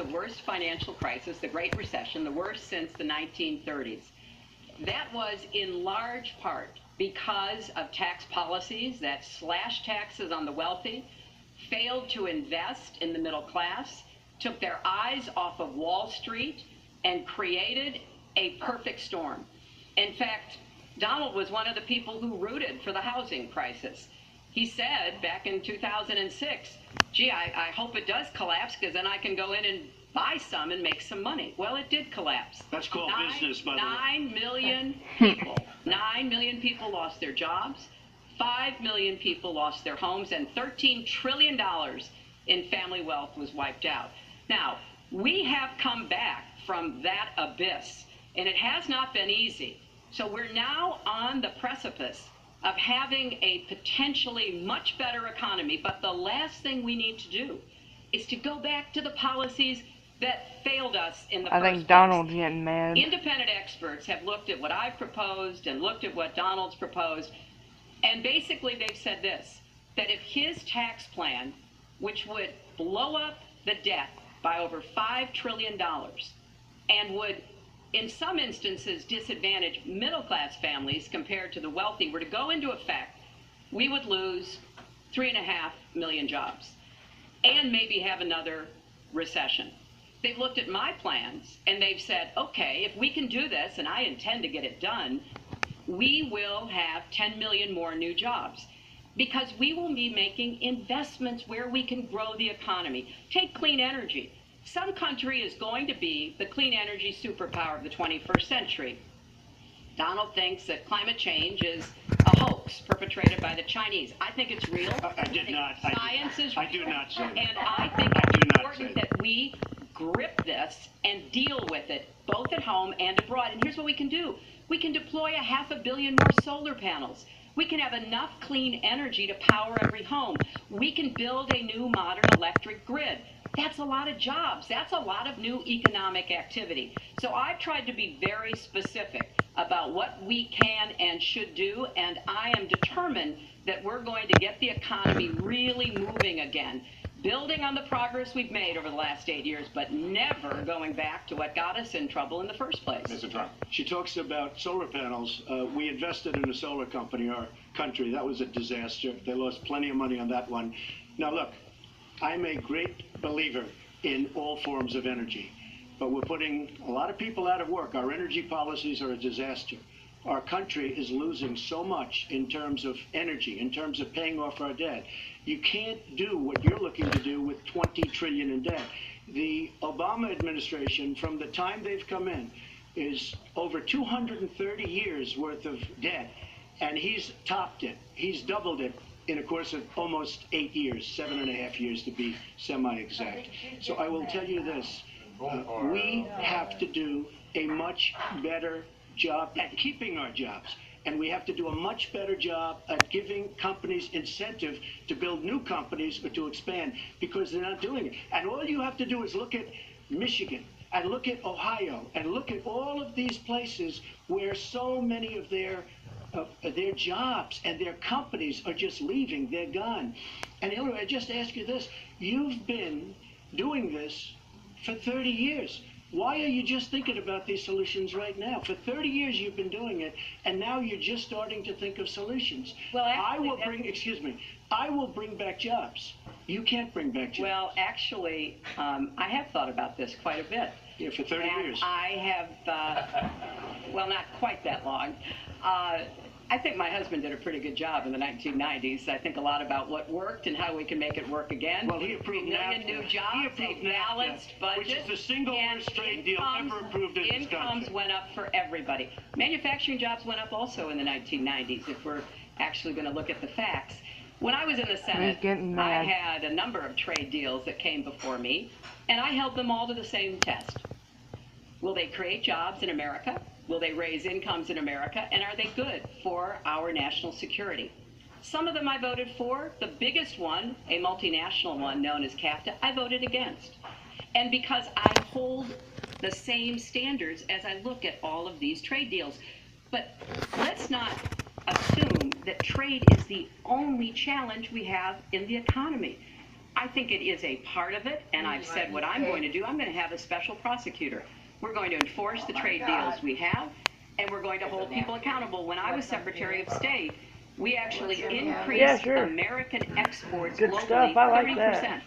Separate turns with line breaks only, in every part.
the worst financial crisis, the Great Recession, the worst since the 1930s. That was in large part because of tax policies that slashed taxes on the wealthy, failed to invest in the middle class, took their eyes off of Wall Street, and created a perfect storm. In fact, Donald was one of the people who rooted for the housing crisis. He said back in 2006, gee, I hope it does collapse because then I can go in and buy some and make some money. Well, it did collapse.
That's called business, by the way.
9 million people, 9 million people lost their jobs, 5 million people lost their homes, and $13 trillion in family wealth was wiped out. Now, we have come back from that abyss, and it has not been easy. So we're now on the precipice of having a potentially much better economy, but the last thing we need to do is to go back to the policies that failed us in the first place.
I think Donald's getting mad.
Independent experts have looked at what I've proposed and looked at what Donald's proposed, and basically they've said this, that if his tax plan, which would blow up the debt by over $5 trillion and would in some instances disadvantage middle-class families compared to the wealthy, were to go into effect, we would lose 3.5 million jobs and maybe have another recession. They've looked at my plans and they've said, okay, if we can do this, and I intend to get it done, we will have 10 million more new jobs because we will be making investments where we can grow the economy. Take clean energy. Some country is going to be the clean energy superpower of the 21st century. Donald thinks that climate change is a hoax perpetrated by the Chinese. I think it's real.
I did not.
Science is real.
I do not say that.
And I think it's important that we grip this and deal with it, both at home and abroad. And here's what we can do. We can deploy 500 million more solar panels. We can have enough clean energy to power every home. We can build a new modern electric grid. That's a lot of jobs. That's a lot of new economic activity. So I've tried to be very specific about what we can and should do, and I am determined that we're going to get the economy really moving again, building on the progress we've made over the last 8 years, but never going back to what got us in trouble in the first place.
Mr. Trump. She talks about solar panels. We invested in a solar company, our country. That was a disaster. They lost plenty of money on that one. Now, look, I'm a great believer in all forms of energy, but we're putting a lot of people out of work. Our energy policies are a disaster. Our country is losing so much in terms of energy, in terms of paying off our debt. You can't do what you're looking to do with $20 trillion in debt. The Obama administration, from the time they've come in, is over 230 years worth of debt, and he's topped it. He's doubled it in a course of almost 8 years, 7.5 years to be semi-exact. So I will tell you this, we have to do a much better job at keeping our jobs. And we have to do a much better job at giving companies incentive to build new companies or to expand, because they're not doing it. And all you have to do is look at Michigan and look at Ohio and look at all of these places where so many of their jobs and their companies are just leaving. They're gone. And Hillary, I just ask you this. You've been doing this for 30 years. Why are you just thinking about these solutions right now? For 30 years you've been doing it, and now you're just starting to think of solutions.
Well, actually,
I will bring back jobs. You can't bring back jobs.
Well, actually, I have thought about this quite a bit.
Yeah, for 30 years.
I have, well, not quite that long. I think my husband did a pretty good job in the 1990s. I think a lot about what worked and how we can make it work again.
Well, he approved
3 million new jobs, a balanced budget,
which is the single worst trade deal ever approved in this country.
Incomes went up for everybody. Manufacturing jobs went up also in the 1990s, if we're actually going to look at the facts. When I was in the Senate, I had a number of trade deals that came before me, and I held them all to the same test. Will they create jobs in America? Will they raise incomes in America? And are they good for our national security? Some of them I voted for. The biggest one, a multinational one known as CAFTA, I voted against. And because I hold the same standards as I look at all of these trade deals. But let's not assume that trade is the only challenge we have in the economy. I think it is a part of it, and I've said what I'm going to do. I'm going to have a special prosecutor. We're going to enforce the trade deals we have, and we're going to hold people accountable. When I was Secretary of State, we actually increased American exports globally 30%.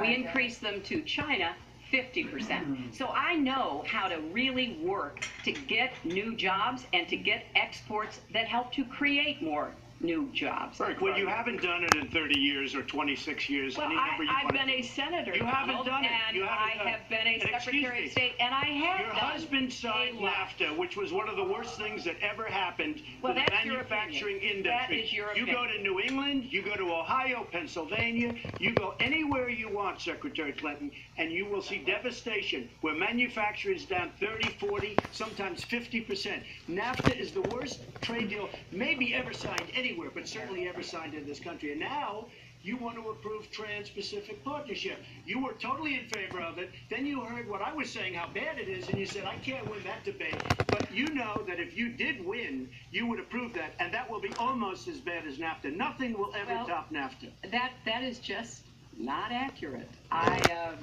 We increased them to China 50%. So I know how to really work to get new jobs and to get exports that help to create more new jobs.
Burke, well, you haven't done it in 30 years or 26 years.
Well, I've been a senator.
You haven't done it.
And I have been a Secretary of State, and I have
Your husband signed NAFTA, which was one of the worst things that ever happened to the manufacturing industry.
That is your opinion.
You go to New England, you go to Ohio, Pennsylvania, you go anywhere you want, Secretary Clinton, and you will see devastation where manufacturing is down 30, 40, sometimes 50%. NAFTA is the worst trade deal maybe ever signed anywhere, but certainly ever signed in this country. And now you want to approve Trans-Pacific Partnership. You were totally in favor of it. Then you heard what I was saying, how bad it is, and you said, I can't win that debate. But you know that if you did win, you would approve that, and that will be almost as bad as NAFTA. Nothing will ever top NAFTA.
That is just not accurate. I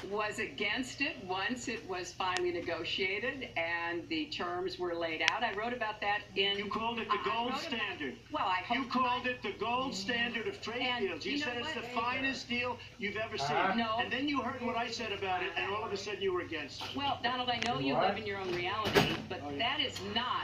was against it once it was finally negotiated and the terms were laid out. I wrote about that in...
You called it the gold standard.
Well, I hope...
You called it the gold standard of trade deals. You said it's the finest deal you've ever seen.
No.
And then you heard what I said about it, and all of a sudden you were against it.
Well, Donald, I know you live in your own reality, but that is not